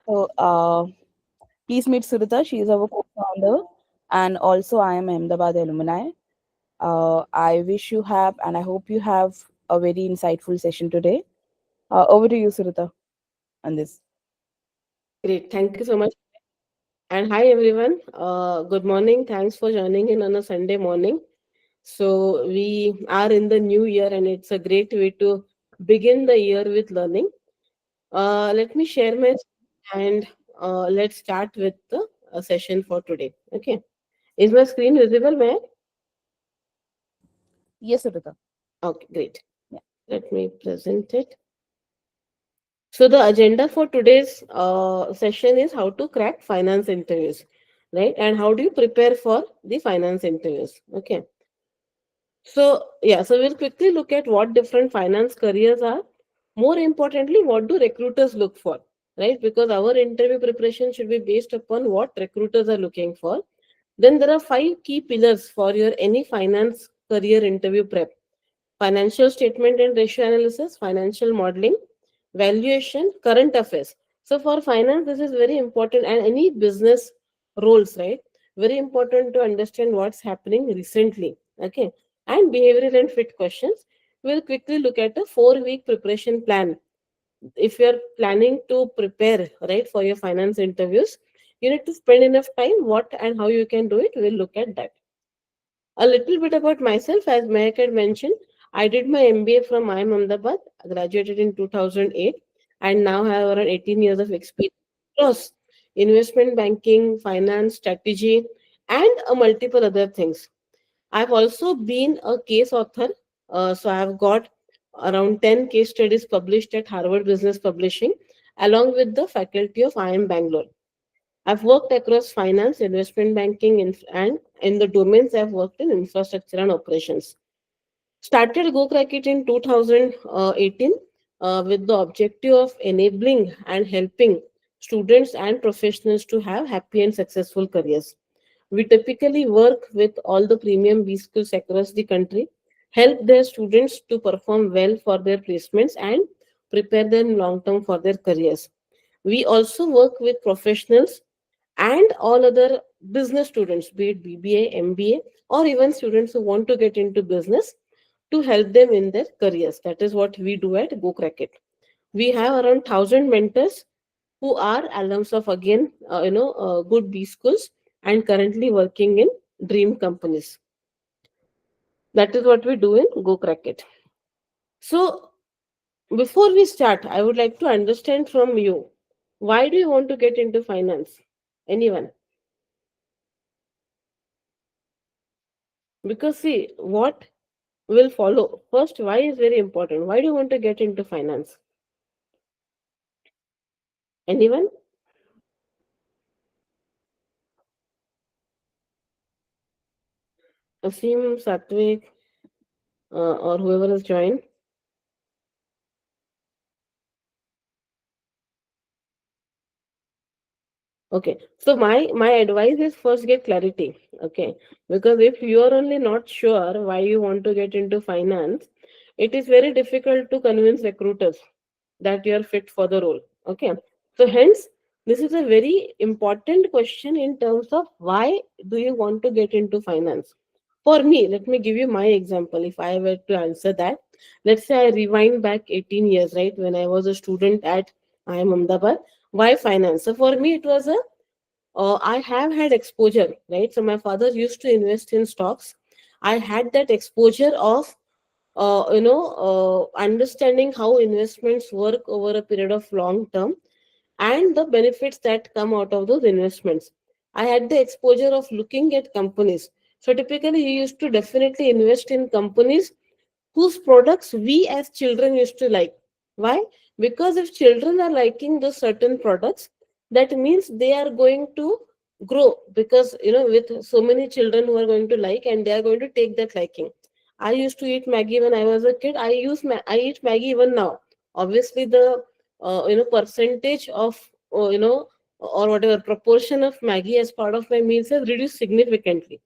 So, please meet Suhruta. She is our co-founder, and also I am Ahmedabad alumni. I wish you have, and I hope you have a very insightful session today. Over to you, Suhruta, on this. Great. Thank you so much. And hi, everyone. Good morning. Thanks for joining in on a Sunday morning. So, we are in the new year, and it's a great way to begin the year with learning. Let me share my and let's start with the session for today. Okay. Is my screen visible, man? Yes, Suhruta. Okay, great. Yeah. Let me present it. So, the agenda for today's session is how to crack finance interviews, right? And how do you prepare for the finance interviews? Okay. So, yeah, so we'll quickly look at what different finance careers are. More importantly, what do recruiters look for, right? Because our interview preparation should be based upon what recruiters are looking for. Then there are five key pillars for your any finance career interview prep: financial statement and ratio analysis, financial modeling, valuation, current affairs. So for finance, this is very important, and any business roles, right? Very important to understand what's happening recently. Okay, and behavioral and fit questions. We'll quickly look at a 4-week preparation plan. If you're planning to prepare right for your finance interviews, you need to spend enough time. What and how you can do it, we'll look at that. A little bit about myself, as Mehak had mentioned, I did my MBA from IIM Ahmedabad, graduated in 2008, and now have around 18 years of experience across investment banking, finance, strategy, and multiple other things. I've also been a case author, so I've got around 10 case studies published at Harvard Business Publishing, along with the faculty of IIM Bangalore. I've worked across finance, investment banking, and in the domains I've worked in infrastructure and operations. Started GoCrackIt in 2018 with the objective of enabling and helping students and professionals to have happy and successful careers. We typically work with all the premium B schools across the country, help their students to perform well for their placements and prepare them long term for their careers. We also work with professionals and all other business students, be it BBA, MBA, or even students who want to get into business to help them in their careers. That is what we do at GoCrackIt. We have around 1,000 mentors who are alums of again, good B schools and currently working in dream companies. That is what we do in GoCrackIt. So before we start, I would like to understand from you, why do you want to get into finance? Anyone? Because see, what will follow. First, why is very important. Why do you want to get into finance? Anyone? Asim, Satvik, or whoever has joined. Okay. So my advice is first get clarity. Okay. Because if you are only not sure why you want to get into finance, it is very difficult to convince recruiters that you are fit for the role. Okay. So hence, this is a very important question in terms of why do you want to get into finance. For me, let me give you my example. If I were to answer that, let's say I rewind back 18 years, right, when I was a student at IIM Ahmedabad. Why finance? So for me, it was a I have had exposure, right? So my father used to invest in stocks. I had that exposure of understanding how investments work over a period of long term and the benefits that come out of those investments. I had the exposure of looking at companies. So typically, you used to definitely invest in companies whose products we as children used to like. Why? Because if children are liking the certain products, that means they are going to grow, because with so many children who are going to like, and they are going to take that liking. I used to eat Maggie when I was a kid. I eat Maggie even now. Obviously, the percentage of or whatever proportion of Maggie as part of my meals has reduced significantly,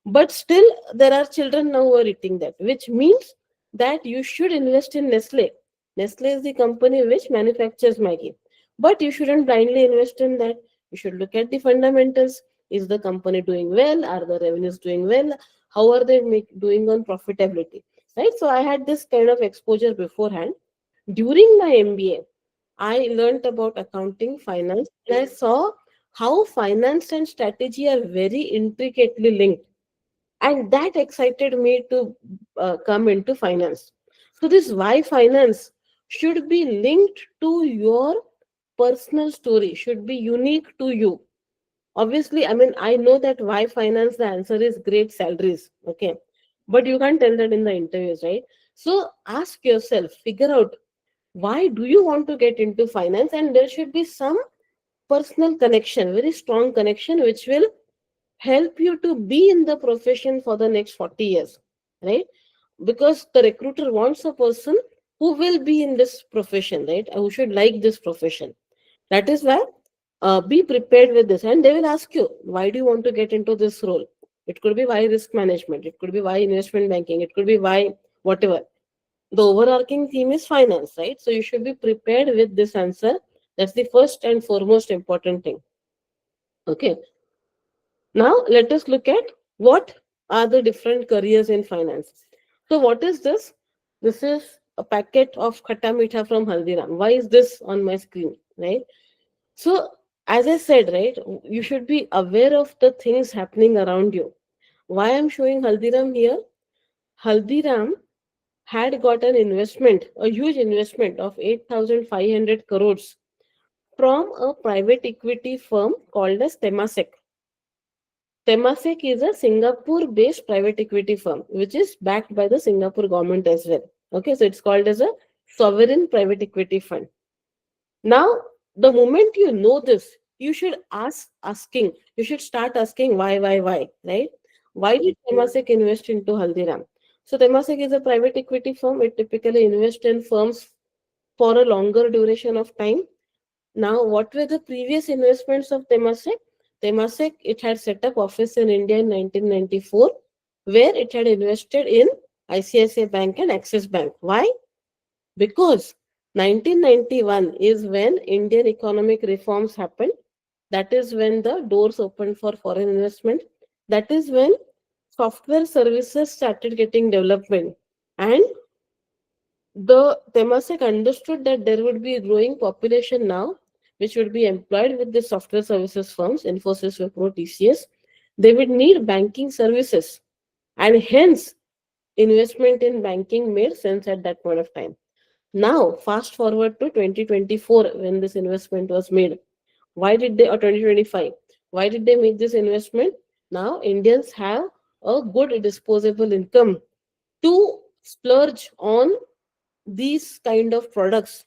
but still there are children now who are eating that, which means that you should invest in Nestle. Nestle is the company which manufactures Maggie. But you shouldn't blindly invest in that. You should look at the fundamentals. Is the company doing well? Are the revenues doing well? How are they doing on profitability? Right. So I had this kind of exposure beforehand. During my MBA, I learned about accounting, finance, and I saw how finance and strategy are very intricately linked, and that excited me to come into finance. So this why finance should be linked to your personal story, should be unique to you. Obviously, I mean, I know that why finance, the answer is great salaries, okay, but you can't tell that in the interviews, right? So ask yourself, figure out why do you want to get into finance, and there should be some personal connection, very strong connection, which will help you to be in the profession for the next 40 years, right? Because the recruiter wants a person who will be in this profession, right? Who should like this profession. That is why be prepared with this, and they will ask you, why do you want to get into this role? It could be why risk management, it could be why investment banking, it could be why whatever. The overarching theme is finance, right? So you should be prepared with this answer. That's the first and foremost important thing. Okay. Now let us look at what are the different careers in finance. So what is this? This is a packet of khatta meetha from Haldiram. Why is this on my screen, right? So as I said, right, you should be aware of the things happening around you. Why I'm showing Haldiram here? Haldiram had got an investment, a huge investment of 8,500 crores from a private equity firm called as Temasek. Temasek is a Singapore based private equity firm which is backed by the Singapore government as well. Okay, so it's called as a sovereign private equity fund. Now, the moment you know this, you should you should start asking why, right? Why did Temasek invest into Haldiram? So Temasek is a private equity firm. It typically invests in firms for a longer duration of time. Now, what were the previous investments of Temasek? Temasek, it had set up office in India in 1994, where it had invested in ICICI Bank and Axis Bank. Why? Because 1991 is when Indian economic reforms happened. That is when the doors opened for foreign investment. That is when software services started getting development. And the Temasek understood that there would be a growing population now, which would be employed with the software services firms, Infosys, Wipro, TCS. They would need banking services, and hence investment in banking made sense at that point of time. Now, fast forward to 2024 when this investment was made. Why did they, or 2025? Why did they make this investment? Now, Indians have a good disposable income to splurge on these kind of products.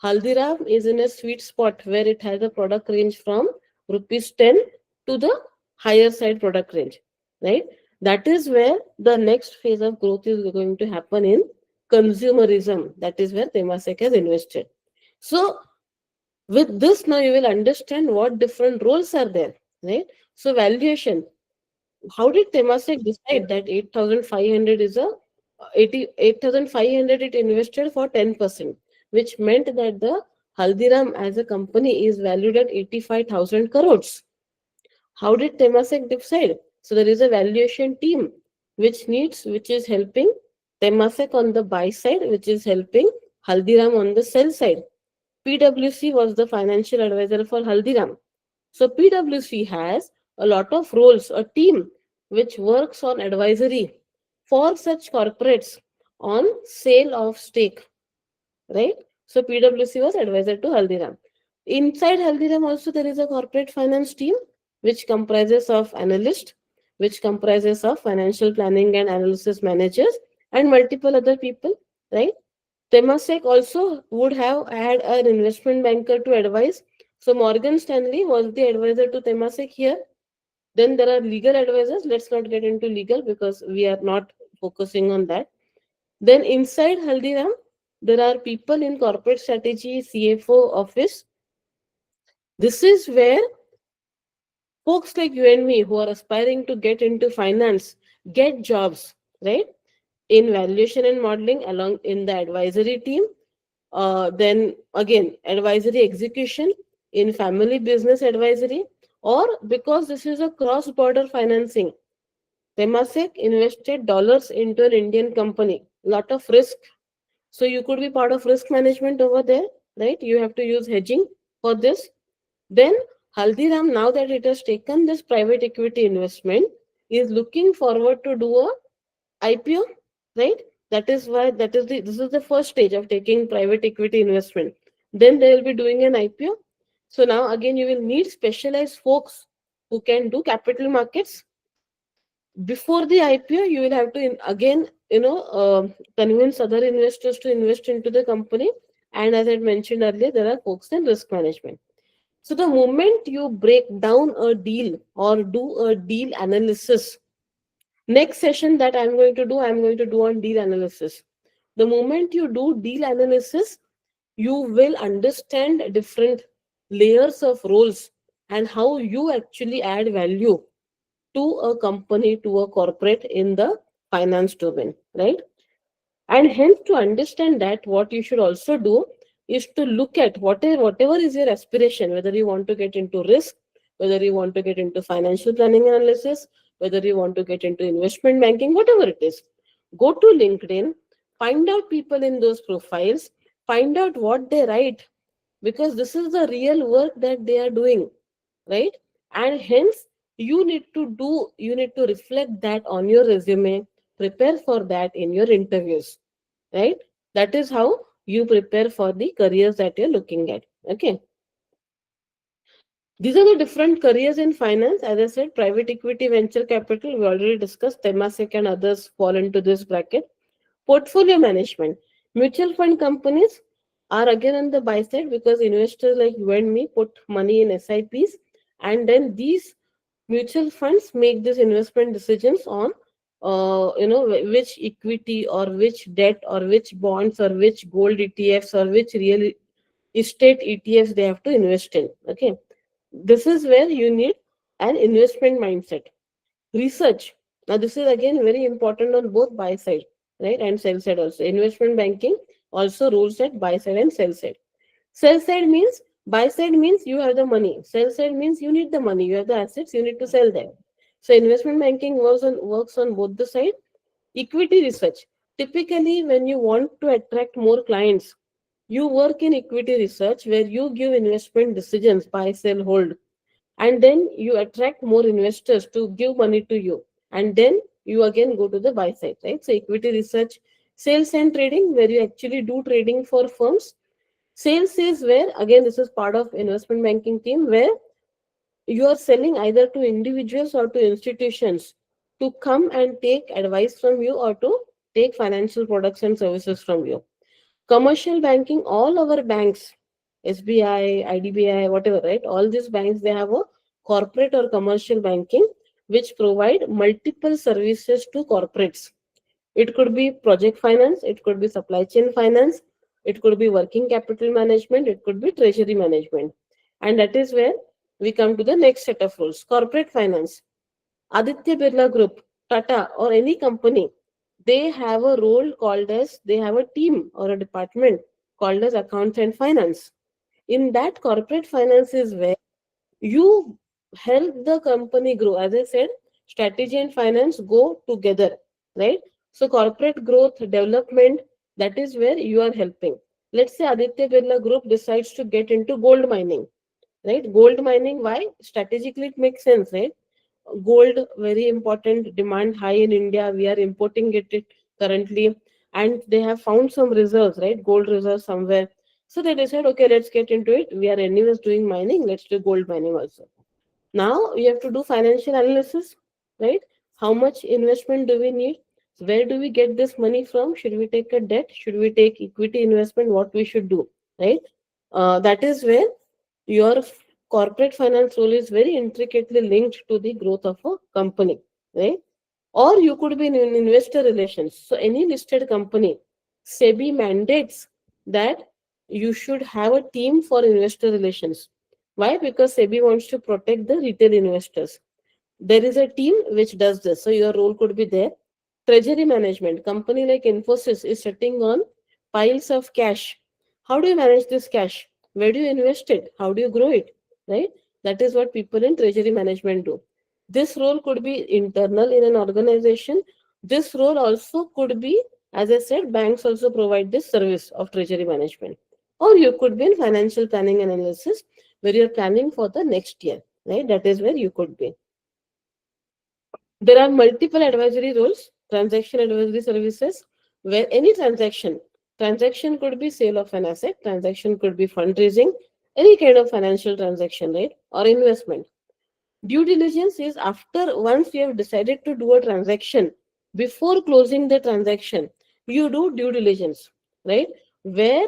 Haldiram is in a sweet spot where it has a product range from rupees 10 to the higher side product range, right? That is where the next phase of growth is going to happen in consumerism. That is where Temasek has invested. So, with this, now you will understand what different roles are there, right? So, valuation. How did Temasek decide that 8,500 is a 8,500 it invested for 10%, which meant that the Haldiram as a company is valued at 85,000 crores. How did Temasek decide? So there is a valuation team which is helping Temasek on the buy side, which is helping Haldiram on the sell side. PwC was the financial advisor for Haldiram. So PwC has a lot of roles, a team which works on advisory for such corporates on sale of stake, right? So PwC was advisor to Haldiram. Inside Haldiram also there is a corporate finance team which comprises of analysts, which comprises of financial planning and analysis managers and multiple other people, right? Temasek also would have had an investment banker to advise. So Morgan Stanley was the advisor to Temasek here. Then there are legal advisors. Let's not get into legal because we are not focusing on that. Then inside Haldiram, there are people in corporate strategy, CFO office. This is where folks like you and me who are aspiring to get into finance get jobs, right? In valuation and modeling, along in the advisory team, Then again, advisory execution in family business advisory, or because this is a cross border financing. Temasek invested dollars into an Indian company, lot of risk. So you could be part of risk management over there, right? You have to use hedging for this. Then Haldiram, now that it has taken this private equity investment, is looking forward to do a IPO, right? That is why this is the first stage of taking private equity investment. Then they will be doing an IPO. So now again you will need specialized folks who can do capital markets. Before the IPO, you will have to again convince other investors to invest into the company. And as I mentioned earlier, there are folks in risk management. So the moment you break down a deal or do a deal analysis, next session that I'm going to do on deal analysis. The moment you do deal analysis, you will understand different layers of roles and how you actually add value to a company, to a corporate in the finance domain, right? And hence, to understand that, what you should also do is to look at whatever is your aspiration, whether you want to get into risk, whether you want to get into financial planning analysis, whether you want to get into investment banking, whatever it is. Go to LinkedIn, find out people in those profiles, find out what they write, because this is the real work that they are doing, right? And hence you need to reflect that on your resume, prepare for that in your interviews, right? That is how you prepare for the careers that you're looking at. Okay, these are the different careers in finance. As I said, private equity, venture capital, we already discussed. Temasek and others fall into this bracket. Portfolio management, mutual fund companies are again on the buy side, because investors like you and me put money in SIPs, and then these mutual funds make these investment decisions on which equity or which debt or which bonds or which gold ETFs or which real estate ETFs they have to invest in. Okay, this is where you need an investment mindset. Research, now this is again very important on both buy side, right, and sell side also. Investment banking also rules at buy side and sell side. Sell side means, buy side means you have the money, sell side means you need the money, you have the assets, you need to sell them. So investment banking works on both the side. Equity research, typically when you want to attract more clients, you work in equity research where you give investment decisions, buy, sell, hold, and then you attract more investors to give money to you, and then you again go to the buy side, right? So equity research. Sales and trading, where you actually do trading for firms. Sales is where, again, this is part of investment banking team, where you are selling either to individuals or to institutions to come and take advice from you or to take financial products and services from you. Commercial banking, all our banks, SBI, IDBI, whatever, right? All these banks, they have a corporate or commercial banking which provide multiple services to corporates. It could be project finance, it could be supply chain finance, it could be working capital management, it could be treasury management. And that is where we come to the next set of rules. Corporate finance, Aditya Birla Group, Tata, or any company, they have a role called as, they have a team or a department called as accounts and finance. In that, corporate finance is where you help the company grow. As I said, strategy and finance go together, right? So corporate growth development, that is where you are helping. Let's say Aditya Birla Group decides to get into gold mining, right? Gold mining, why? Strategically it makes sense, right? Gold, very important, demand high in India, we are importing it currently, and they have found some reserves, right? Gold reserves somewhere. So they decide, okay, let's get into it, we are anyways doing mining, let's do gold mining also. Now you have to do financial analysis, right? How much investment do we need? Where do we get this money from? Should we take a debt? Should we take equity investment? What we should do, right? That is where your corporate finance role is very intricately linked to the growth of a company, right? Or you could be in investor relations. So any listed company, SEBI mandates that you should have a team for investor relations. Why? Because SEBI wants to protect the retail investors. There is a team which does this. So your role could be there. Treasury management. Company like Infosys is sitting on piles of cash. How do you manage this cash? Where do you invest it? How do you grow it? Right? That is what people in treasury management do. This role could be internal in an organization. This role also could be, as I said, banks also provide this service of treasury management. Or you could be in financial planning and analysis where you're planning for the next year. Right? That is where you could be. There are multiple advisory roles, transaction advisory services, where any transaction could be sale of an asset, transaction could be fundraising, any kind of financial transaction, right? Or investment. Due diligence is after once you have decided to do a transaction, before closing the transaction, you do due diligence, right? Where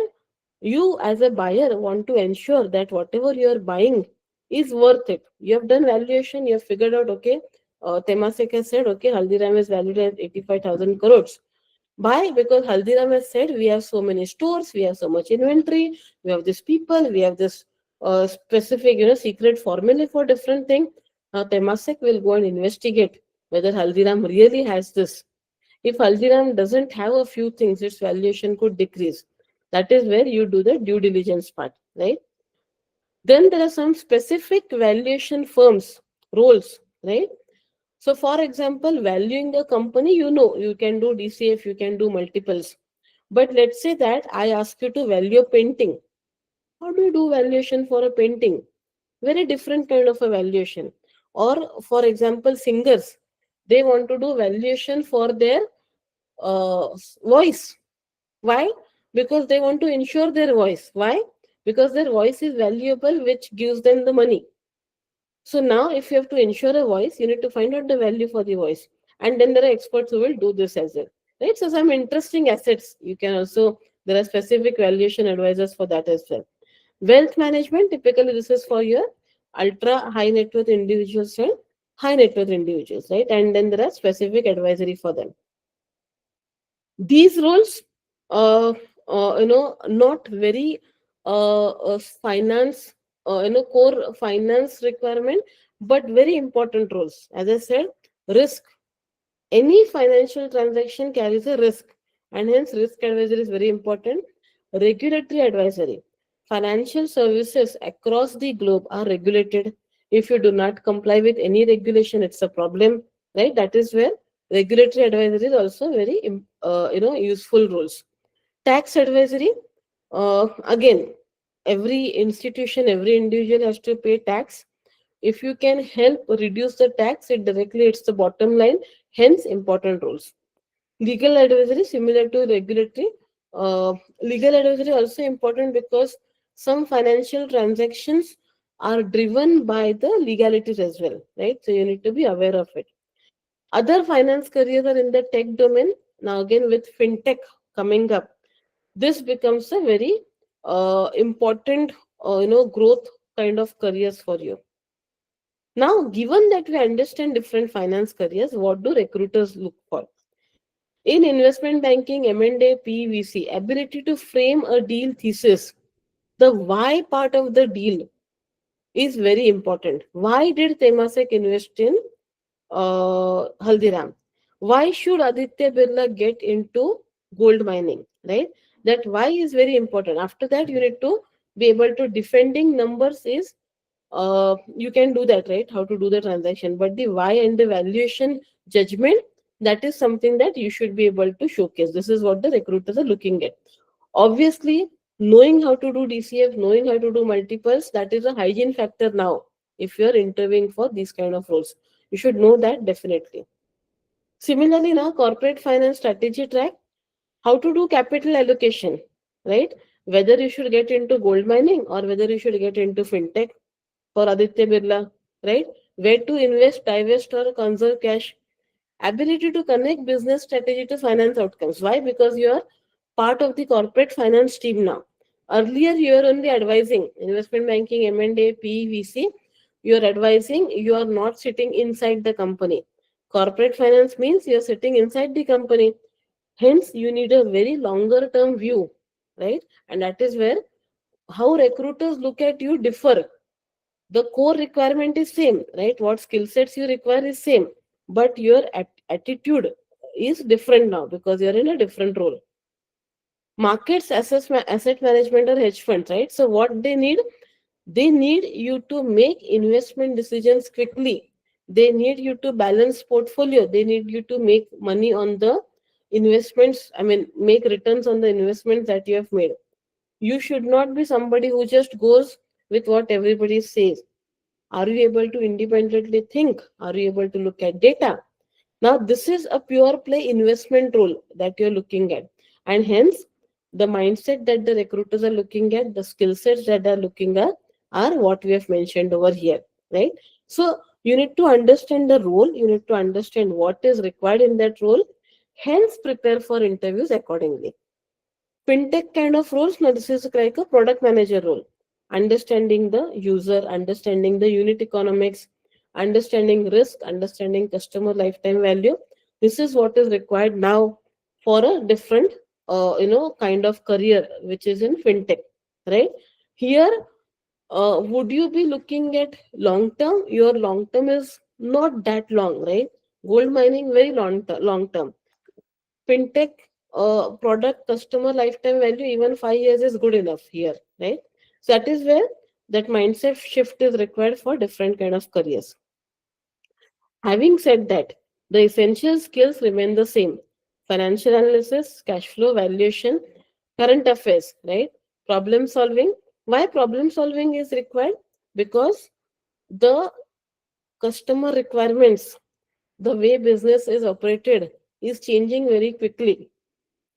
you as a buyer want to ensure that whatever you are buying is worth it. You have done valuation, you have figured out, okay, Temasek has said, okay, Haldiram is valued at 85,000 crores. Why? Because Haldiram has said we have so many stores, we have so much inventory, we have this people, we have this specific, secret formula for different thing. Now Temasek will go and investigate whether Haldiram really has this. If Haldiram doesn't have a few things, its valuation could decrease. That is where you do the due diligence part, right? Then there are some specific valuation firms, roles, right? So, for example, valuing a company, you can do DCF, you can do multiples. But let's say that I ask you to value a painting. How do you do valuation for a painting? Very different kind of a valuation. Or, for example, singers, they want to do valuation for their voice. Why? Because they want to insure their voice. Why? Because their voice is valuable, which gives them the money. So now, if you have to insure a voice, you need to find out the value for the voice, and then there are experts who will do this as well, right? So some interesting assets you can also, there are specific valuation advisors for that as well. Wealth management, typically this is for your ultra high net worth individuals and high net worth individuals, right? And then there are specific advisory for them. These roles, not very finance, core finance requirement, but very important roles. As I said, risk. Any financial transaction carries a risk, and hence risk advisory is very important. Regulatory advisory. Financial services across the globe are regulated. If you do not comply with any regulation, it's a problem, right? That is where regulatory advisory is also very useful roles. Tax advisory, again, every institution, every individual has to pay tax. If you can help reduce the tax, it directly hits the bottom line, hence important roles. Legal advisory, similar to regulatory. Legal advisory also important because some financial transactions are driven by the legalities as well, right? So you need to be aware of it. Other finance careers are in the tech domain. Now again, with fintech coming up, this becomes a very important growth kind of careers for you. Now, given that we understand different finance careers, what do recruiters look for? In investment banking, M&A, PVC, ability to frame a deal thesis. The why part of the deal is very important. Why did Temasek invest in Haldiram? Why should Aditya Birla get into gold mining? Right? That why is very important. After that, you need to be able to defending numbers is you can do that, right? How to do the transaction, but the why and the valuation judgment, that is something that you should be able to showcase. This is what the recruiters are looking at. Obviously, knowing how to do DCF, knowing how to do multiples, that is a hygiene factor now. If you are interviewing for these kind of roles, you should know that definitely. Similarly, now corporate finance strategy track, how to do capital allocation, right? Whether you should get into gold mining or whether you should get into fintech for Aditya Birla, right? Where to invest, divest, or conserve cash. Ability to connect business strategy to finance outcomes. Why? Because you are part of the corporate finance team now. Earlier, you were only advising investment banking, M&A, PVC. You are advising, you are not sitting inside the company. Corporate finance means you are sitting inside the company. Hence, you need a very longer term view, right? And that is where how recruiters look at you differ. The core requirement is same, right? What skill sets you require is same, but your attitude is different now because you're in a different role. Markets, asset management, or hedge funds, right? So what they need you to make investment decisions quickly. They need you to balance portfolio. They need you to make money on the investments. I mean, make returns on the investments that you have made. You should not be somebody who just goes with what everybody says. Are you able to independently think? Are you able to look at data? Now, this is a pure play investment role that you're looking at. And hence, the mindset that the recruiters are looking at, the skill sets that they're looking at, are what we have mentioned over here, right? So, you need to understand the role, you need to understand what is required in that role, hence, prepare for interviews accordingly. Fintech kind of roles, now this is like a product manager role. Understanding the user, understanding the unit economics, understanding risk, understanding customer lifetime value. This is what is required now for a different, kind of career, which is in fintech, right? Here, would you be looking at long term? Your long term is not that long, right? Gold mining, very long term. Fintech, product customer lifetime value, even 5 years is good enough here, right? So that is where that mindset shift is required for different kind of careers. Having said that, the essential skills remain the same: financial analysis, cash flow, valuation, current affairs, right? Problem solving. Why problem solving is required? Because the customer requirements, the way business is operated, is changing very quickly.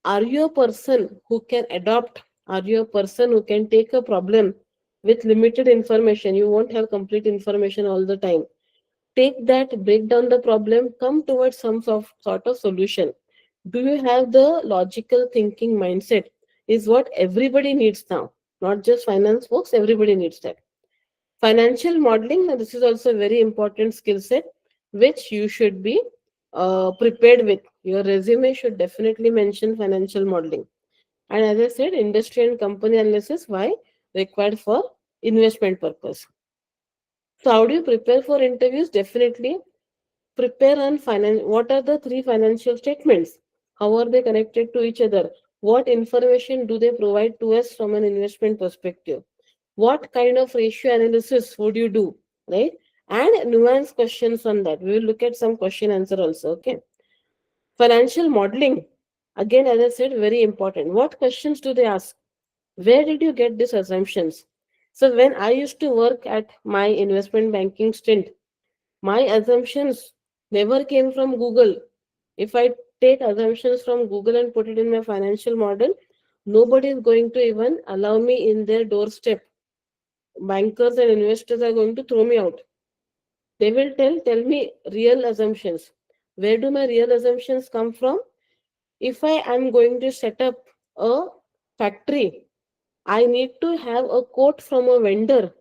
Are you a person who can adopt? Are you a person who can take a problem with limited information? You won't have complete information all the time. Take that, break down the problem, come towards some sort of solution. Do you have the logical thinking mindset? Is what everybody needs now, not just finance folks, everybody needs that. Financial modeling, now this is also a very important skill set which you should be prepared with. Your resume should definitely mention financial modeling. And as I said, industry and company analysis, why required for investment purpose. So how do you prepare for interviews? Definitely prepare on finance. What are the three financial statements? How are they connected to each other? What information do they provide to us from an investment perspective? What kind of ratio analysis would you do, right? And nuance questions on that. We will look at some question answer also. Okay. Financial modeling. Again, as I said, very important. What questions do they ask? Where did you get these assumptions? So when I used to work at my investment banking stint, my assumptions never came from Google. If I take assumptions from Google and put it in my financial model, nobody is going to even allow me in their doorstep. Bankers and investors are going to throw me out. They will tell me real assumptions. Where do my real assumptions come from? If I am going to set up a factory, I need to have a quote from a vendor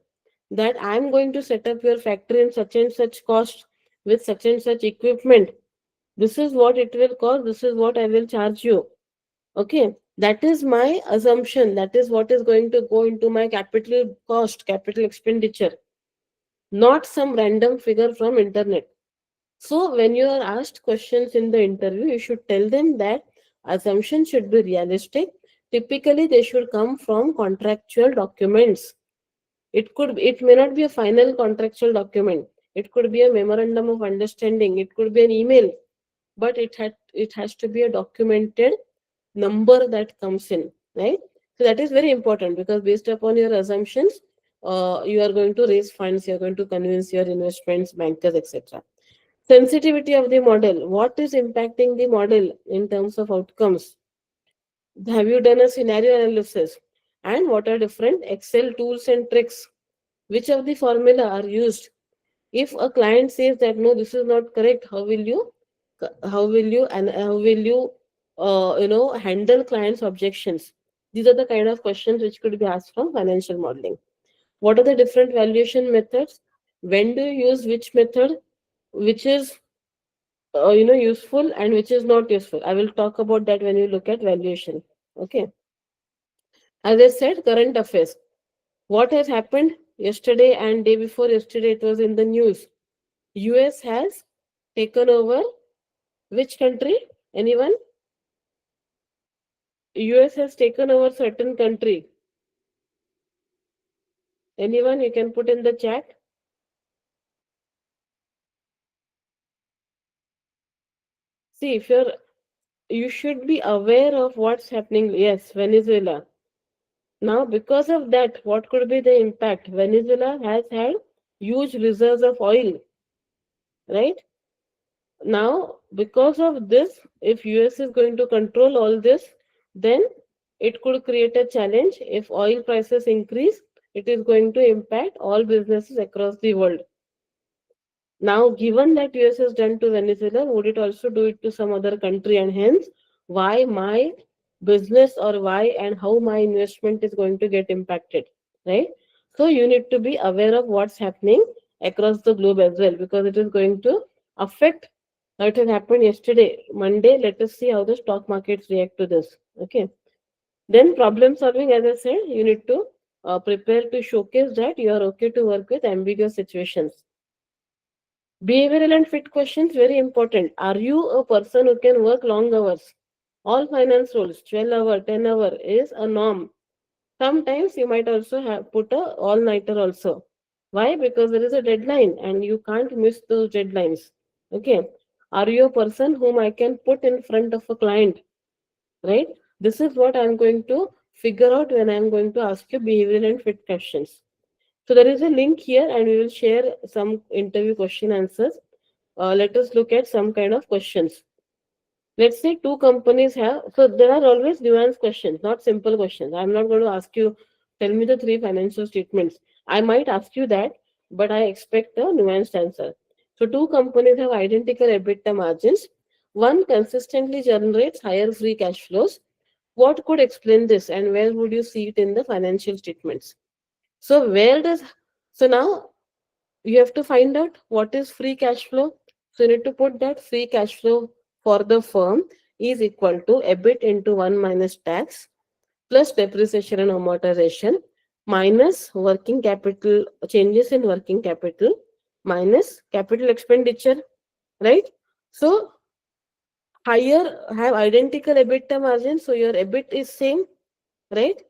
that I'm going to set up your factory in such and such cost with such and such equipment. This is what it will cost, this is what I will charge you. Okay, that is my assumption. That is what is going to go into my capital cost, capital expenditure, not some random figure from internet. So when you are asked questions in the interview, you should tell them that assumptions should be realistic. Typically, they should come from contractual documents. It may not be a final contractual document. It could be a memorandum of understanding. It could be an email, but it has to be a documented number that comes in, right? So that is very important because based upon your assumptions, you are going to raise funds, you are going to convince your investments, bankers, etc. Sensitivity of the model. What is impacting the model in terms of outcomes? Have you done a scenario analysis? And what are different Excel tools and tricks? Which of the formula are used? If a client says that no, this is not correct, how will you handle clients' objections? These are the kind of questions which could be asked from financial modeling. What are the different valuation methods? When do you use which method? Which is useful and which is not useful? I will talk about that when you look at valuation. Okay. As I said, current affairs. What has happened yesterday and day before yesterday? It was in the news. US has taken over which country? Anyone? US has taken over certain country. Anyone you can put in the chat. See, if you should be aware of what's happening. Yes, Venezuela. Now, because of that, what could be the impact? Venezuela has had huge reserves of oil, right? Now, because of this, if US is going to control all this, then it could create a challenge. If oil prices increase, it is going to impact all businesses across the world. Now, given that US has done to Venezuela, would it also do it to some other country? And hence, why my business or why and how my investment is going to get impacted, right? So, you need to be aware of what's happening across the globe as well, because it is going to affect. It has happened yesterday, Monday. Let us see how the stock markets react to this. Okay. Then, problem solving, as I said, you need to prepare to showcase that you are okay to work with ambiguous situations. Behavioral and fit questions very important. Are you a person who can work long hours? All finance roles, 12-hour, 10-hour is a norm. Sometimes you might also have put a all-nighter also. Why? Because there is a deadline and you can't miss those deadlines. Okay. Are you a person whom I can put in front of a client? Right? This is what I'm going to figure out when I'm going to ask you behavioral and fit questions. So there is a link here and we will share some interview question answers. Let us look at some kind of questions. Let's say two companies have, so there are always nuanced questions, not simple questions. I'm not going to ask you, tell me the three financial statements. I might ask you that, but I expect a nuanced answer. So two companies have identical EBITDA margins. One consistently generates higher free cash flows. What could explain this and where would you see it in the financial statements? So where does, so now you have to find out what is free cash flow. So you need to put that free cash flow for the firm is equal to EBIT into 1 minus tax plus depreciation and amortization minus working capital changes in working capital minus capital expenditure, right? So higher have identical EBITDA margin, so your EBIT is same, right?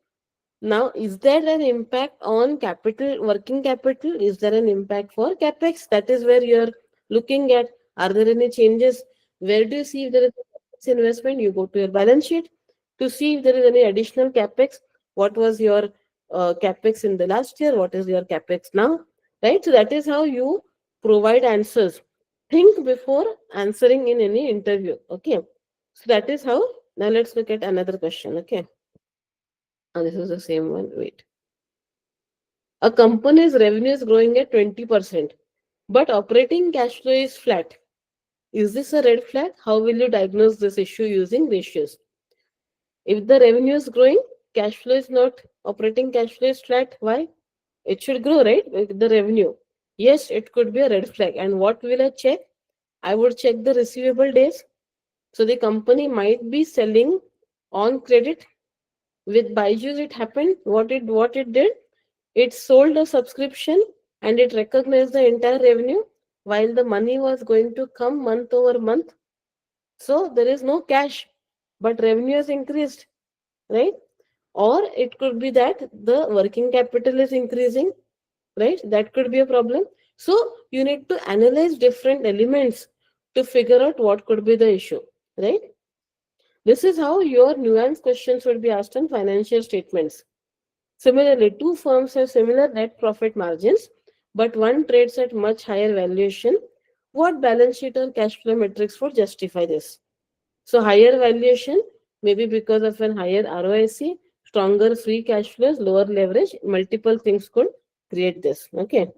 Now, is there an impact on capital, working capital? Is there an impact for capex? That is where you're looking at. Are there any changes? Where do you see if there is a CapEx investment? You go to your balance sheet to see if there is any additional capex. What was your capex in the last year? What is your capex now? Right? So that is how you provide answers. Think before answering in any interview. Okay. So that is how. Now let's look at another question. Okay. And this is the same one. Wait. A company's revenue is growing at 20%, but operating cash flow is flat. Is this a red flag? How will you diagnose this issue using ratios? If the revenue is growing, cash flow is not, operating cash flow is flat. Why? It should grow, right? With the revenue. Yes, it could be a red flag. And what will I check? I would check the receivable days. So the company might be selling on credit. With Byju's, it happened. What it did? It sold a subscription and it recognized the entire revenue while the money was going to come month over month. So there is no cash, but revenue has increased, right? Or it could be that the working capital is increasing, right? That could be a problem. So you need to analyze different elements to figure out what could be the issue, right? This is how your nuanced questions would be asked on financial statements. Similarly, two firms have similar net profit margins, but one trades at much higher valuation. What balance sheet or cash flow metrics would justify this? So, higher valuation, maybe because of an higher ROIC, stronger free cash flows, lower leverage, multiple things could create this. Okay.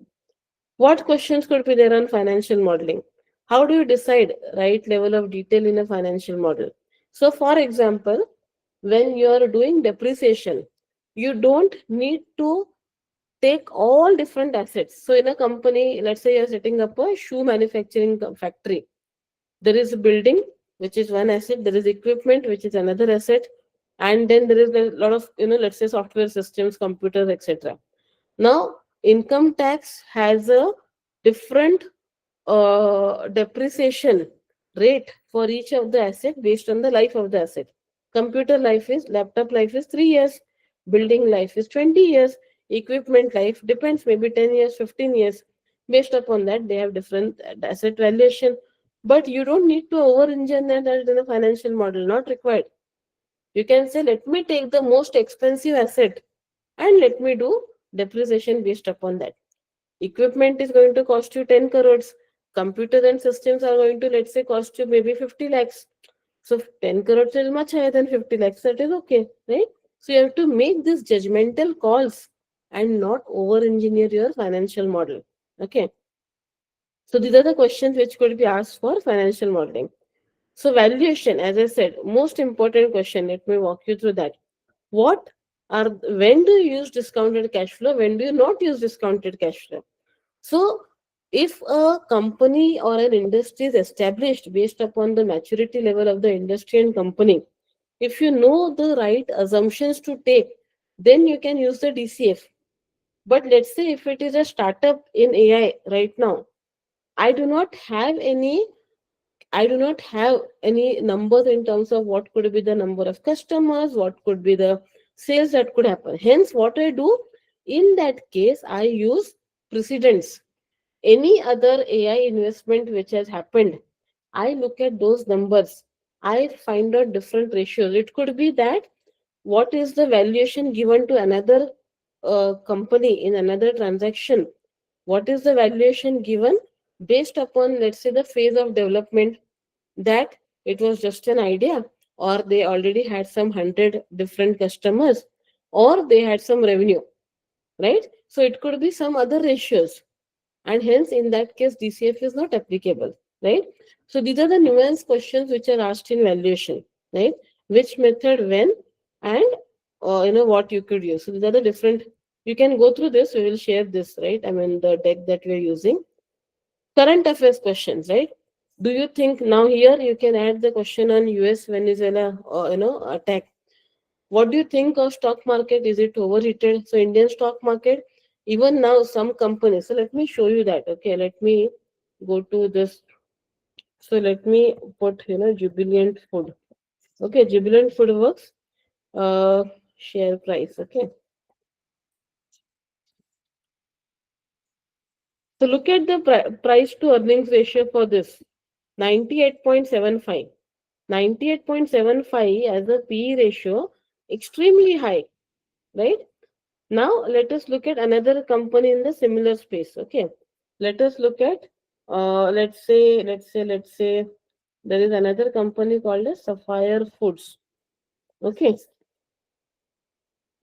What questions could be there on financial modeling? How do you decide right level of detail in a financial model? So, for example, when you are doing depreciation, you don't need to take all different assets. So, in a company, let's say you're setting up a shoe manufacturing factory, there is a building, which is one asset, there is equipment, which is another asset, and then there is a lot of, let's say software systems, computers, etc. Now, income tax has a different depreciation rate for each of the asset based on the life of the asset. Computer life is, laptop life is 3 years. Building life is 20 years. Equipment life depends, maybe 10 years, 15 years. Based upon that, they have different asset valuation. But you don't need to over-engineer that in a financial model, not required. You can say, let me take the most expensive asset and let me do depreciation based upon that. Equipment is going to cost you 10 crores. Computers and systems are going to, let's say, cost you maybe 50 lakhs. So 10 crores is much higher than 50 lakhs. That is okay, right? So you have to make these judgmental calls and not over engineer your financial model. Okay. So these are the questions which could be asked for financial modeling. So valuation, as I said, most important question. Let me walk you through that. What are, when do you use discounted cash flow? When do you not use discounted cash flow? So, if a company or an industry is established based upon the maturity level of the industry and company, if you know the right assumptions to take, then you can use the DCF. But let's say if it is a startup in AI right now, I do not have any I do not have any numbers in terms of what could be the number of customers, what could be the sales that could happen. Hence, what I do in that case, I use precedents. Any other AI investment which has happened, I look at those numbers. I find out different ratios. It could be that what is the valuation given to another company in another transaction? What is the valuation given based upon, let's say, the phase of development, that it was just an idea, or they already had some 100 different customers, or they had some revenue, right? So it could be some other ratios, and hence in that case DCF is not applicable, right? So these are the nuanced questions which are asked in valuation, right? Which method, when, and what you could use. So these are the different. You can go through this. We will share this, right? I mean the deck that we are using. Current affairs questions, right? Do you think now here you can add the question on US Venezuela attack? What do you think of stock market? Is it overheated? So Indian stock market, even now some companies. So let me show you that. Okay, let me go to this. So let me put Jubilant Food. Okay, Jubilant Food works. Uh, Share price. Okay. So look at the price to earnings ratio for this 98.75. 98.75 as a PE ratio, extremely high, right? Now let us look at another company in the similar space. Okay, let us look at let's say there is another company called as Sapphire Foods. Okay,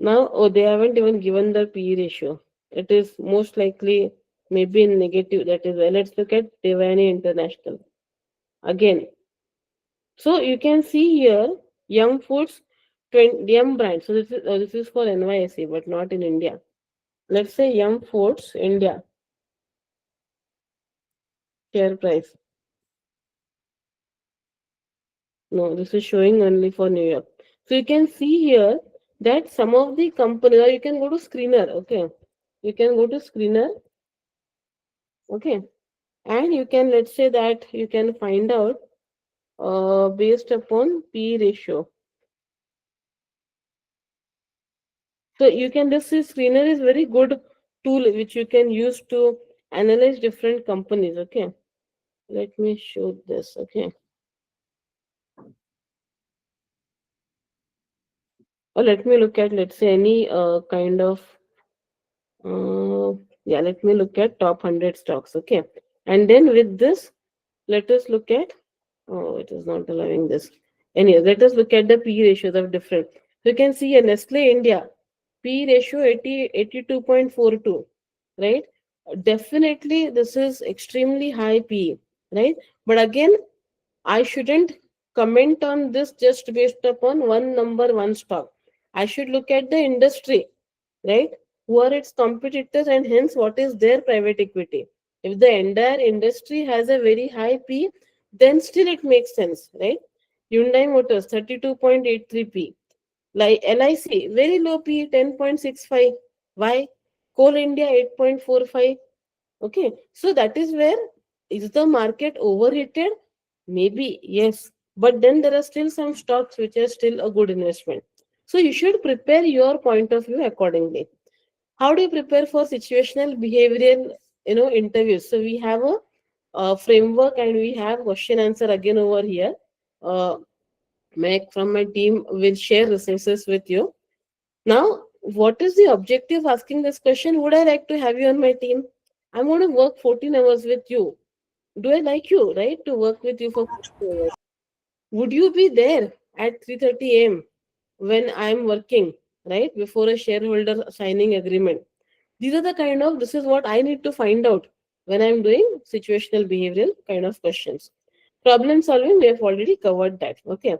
now they haven't even given the PE ratio. It is most likely maybe in negative. That is why let's look at Devani International again. So you can see here Yum Foods, Yum brand. So this is for NYSE, but not in India. Let's say Yum Foods India share price. No, this is showing only for New York. So you can see here that some of the companies, or you can go to screener. Okay, you can go to screener. Okay, and you can, let's say that you can find out based upon P ratio. So you can, this is screener is very good tool which you can use to analyze different companies. Okay, let me show this. Okay, or let me look at, let's say, any kind of uh, yeah, let me look at top 100 stocks. Okay, and then with this, let us look at, oh, it is not allowing this. Anyway, let us look at the P ratios of different. So you can see a Nestle India P ratio 82.42, right? Definitely, this is extremely high P, right? But again, I shouldn't comment on this just based upon one number, one stock. I should look at the industry, right? Who are its competitors, and hence what is their private equity. If the entire industry has a very high P, then still it makes sense, right? Hyundai Motors 32.83 P. Like LIC, very low P, 10.65. Why? Coal India 8.45. Okay, so that is where, is the market overheated? Maybe yes, but then there are still some stocks which are still a good investment. So you should prepare your point of view accordingly. How do you prepare for situational behavioral, interviews? So we have a framework, and we have question answer again over here. uh, Meg from my team will share resources with you. Now, what is the objective of asking this question? Would I like to have you on my team? I'm going to work 14 hours with you. Do I like you, right? To work with you for 14 hours. Would you be there at 3:30 a.m. when I'm working, right? Before a shareholder signing agreement. These are the kind of, this is what I need to find out when I'm doing situational behavioral kind of questions. Problem solving, we have already covered that. Okay.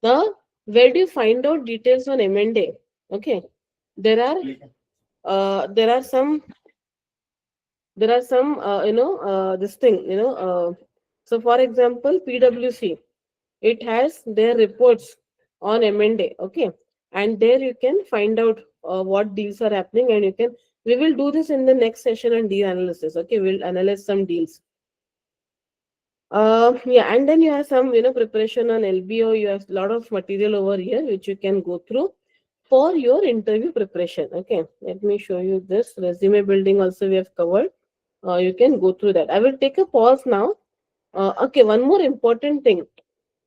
Now, where do you find out details on M&A? Okay. There are there are some this thing, so for example, PwC, it has their reports on M&A. Okay. And there you can find out what deals are happening, and you can, we will do this in the next session on deal analysis. Okay, we'll analyze some deals. Yeah, and then you have some, preparation on LBO. You have a lot of material over here which you can go through for your interview preparation. Okay, let me show you this resume building. Also, we have covered. You can go through that. I will take a pause now. Okay, one more important thing.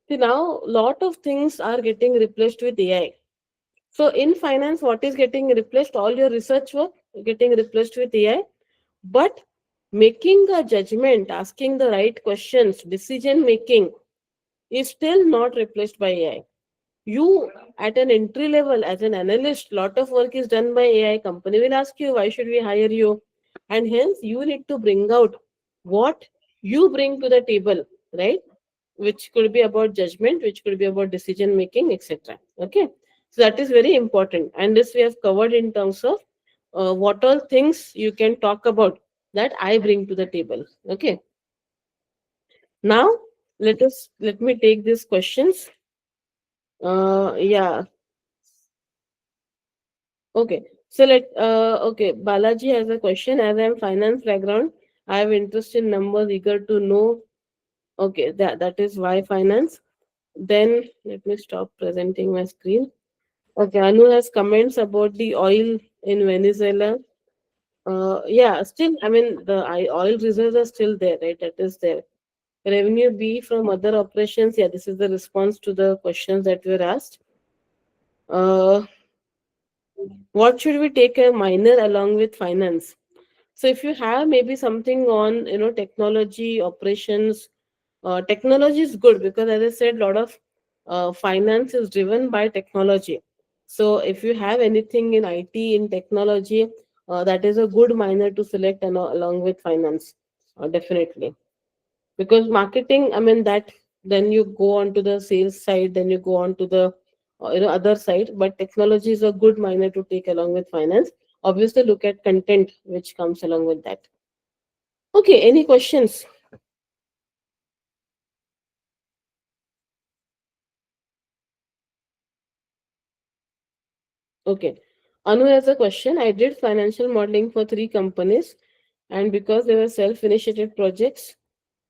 See, now lot of things are getting replaced with AI. So in finance, what is getting replaced? All your research work getting replaced with AI. But making a judgment, asking the right questions, decision making is still not replaced by AI. You at an entry level as an analyst, lot of work is done by AI. Company will ask you, why should we hire you? And hence you need to bring out what you bring to the table, right? Which could be about judgment, which could be about decision making, etc. Okay, so that is very important, and this we have covered in terms of what all things you can talk about that I bring to the table. Okay, now let me take these questions. Yeah. Okay. So okay, Balaji has a question. As I am finance background, I have interest in numbers, eager to know. Okay, that is why finance. Then let me stop presenting my screen. Okay, Anu has comments about the oil in Venezuela. Yeah, still, I mean, the oil reserves are still there, right? That is there. Revenue B from other operations. Yeah, this is the response to the questions that were asked. Uh, what should we take a minor along with finance? So if you have maybe something on, technology operations, technology is good because, as I said, a lot of finance is driven by technology. So if you have anything in IT, in technology, that is a good minor to select, and along with finance, definitely. Because marketing, I mean, that then you go on to the sales side, then you go on to the other side. But technology is a good minor to take along with finance. Obviously, look at content which comes along with that. Okay, any questions? Okay. Anu has a question. I did financial modeling for 3 companies, and because they were self-initiated projects,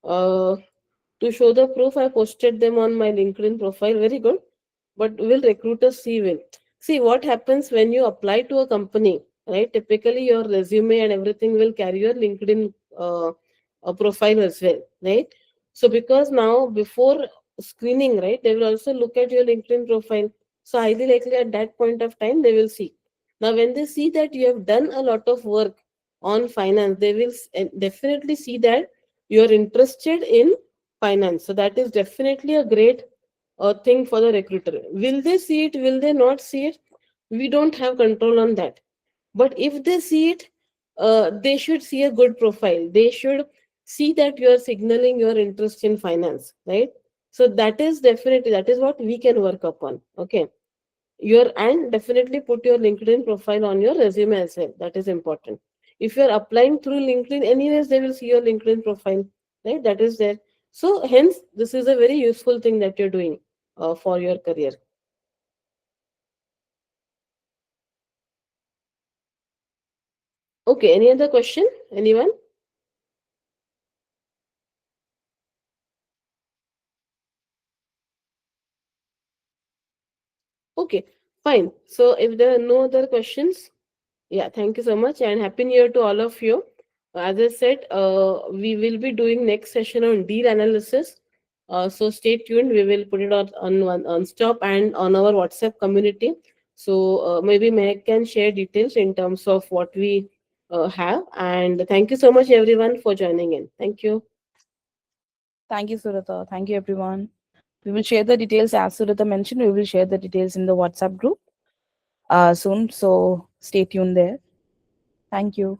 uh, to show the proof, I posted them on my LinkedIn profile. Very good. But will recruiters see? Will see what happens when you apply to a company, right? Typically, your resume and everything will carry your LinkedIn profile as well, right? So because now before screening, right, they will also look at your LinkedIn profile. So highly likely at that point of time they will see. Now when they see that you have done a lot of work on finance, they will definitely see that you are interested in finance. So that is definitely a great thing for the recruiter. Will they see it? Will they not see it? We don't have control on that. But if they see it, they should see a good profile. They should see that you are signaling your interest in finance, right? So that is definitely, that is what we can work upon. Okay, your, and definitely put your LinkedIn profile on your resume as well. That is important. If you are applying through LinkedIn, anyways they will see your LinkedIn profile, right? That is there. So hence this is a very useful thing that you're doing for your career. Okay, any other question, anyone? Okay, fine. So if there are no other questions, yeah, thank you so much and happy new year to all of you. As I said, we will be doing next session on deal analysis. So stay tuned. We will put it on stop and on our WhatsApp community. So maybe Meg can share details in terms of what we have. And thank you so much everyone for joining in. Thank you. Thank you, Surata. Thank you, everyone. We will share the details as Surata mentioned. We will share the details in the WhatsApp group soon. So stay tuned there. Thank you.